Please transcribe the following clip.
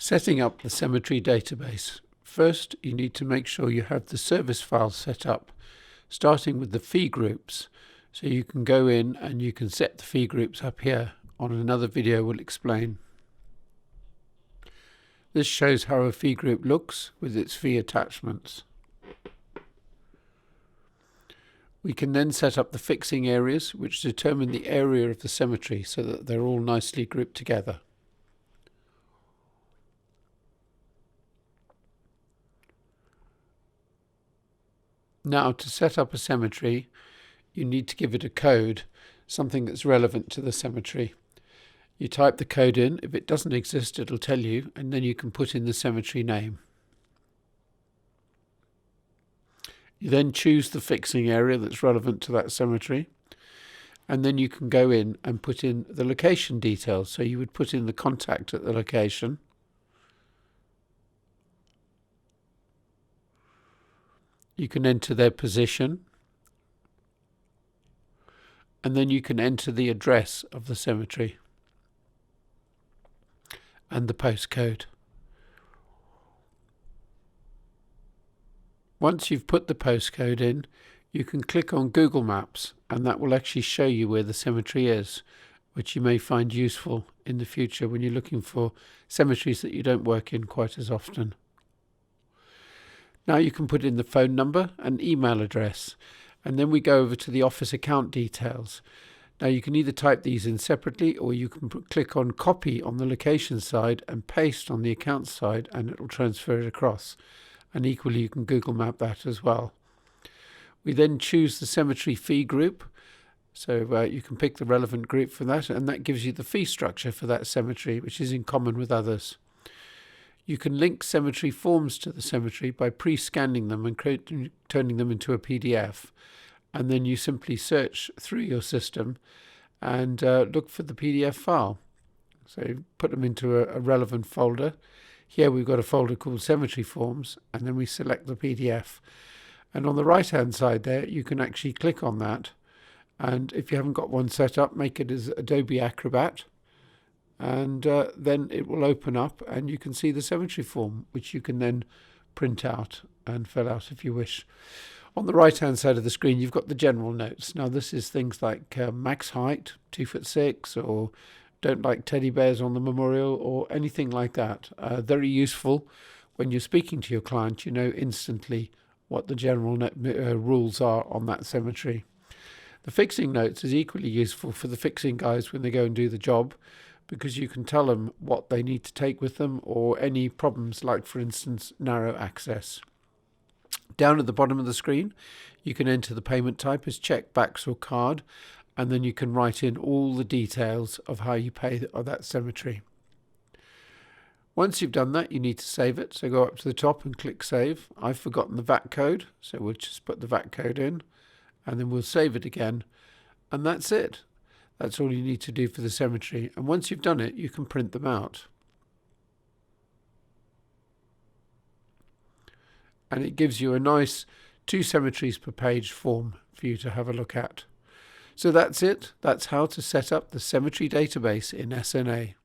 Setting up the cemetery database. First, you need to make sure you have the service files set up, starting with the fee groups. So you can go in and you can set the fee groups up here. On another video we'll explain. This shows how a fee group looks with its fee attachments. We can then set up the fixing areas, which determine the area of the cemetery so that they're all nicely grouped together. Now, to set up a cemetery, you need to give it a code, something that's relevant to the cemetery. You type the code in. If it doesn't exist, it'll tell you, and then you can put in the cemetery name. You then choose the fixing area that's relevant to that cemetery, and then you can go in and put in the location details. So you would put in the contact at the location. You can enter their position, and then you can enter the address of the cemetery and the postcode. Once you've put the postcode in, you can click on Google Maps, and that will actually show you where the cemetery is, which you may find useful in the future when you're looking for cemeteries that you don't work in quite as often. Now you can put in the phone number and email address, and then we go over to the office account details. Now you can either type these in separately, or you can click on copy on the location side and paste on the account side, and it will transfer it across. And equally you can Google Map that as well. We then choose the cemetery fee group, so you can pick the relevant group for that, and that gives you the fee structure for that cemetery, which is in common with others. You can link cemetery forms to the cemetery by pre-scanning them and turning them into a PDF, and then you simply search through your system and look for the PDF file. So put them into a relevant folder. Here we've got a folder called Cemetery Forms, and then we select the PDF. And on the right hand side there, you can actually click on that, and if you haven't got one set up, make it as Adobe Acrobat, and then it will open up and you can see the cemetery form, which you can then print out and fill out if you wish. On the right hand side of the screen you've got the general notes. Now this is things like max height, 2'6", or don't like teddy bears on the memorial, or anything like that. Very useful when you're speaking to your client. You know instantly what the general rules are on that cemetery. The fixing notes is equally useful for the fixing guys when they go and do the job, because you can tell them what they need to take with them, or any problems like, for instance, narrow access. Down at the bottom of the screen you can enter the payment type as cheque, backs or card, and then you can write in all the details of how you pay that cemetery. Once you've done that, you need to save it, so go up to the top and click Save. I've forgotten the VAT code, so we'll just put the VAT code in, and then we'll save it again, and that's it. That's all you need to do for the cemetery, and once you've done it, you can print them out. And it gives you a nice 2 cemeteries per page form for you to have a look at. So that's it. That's how to set up the cemetery database in SNA.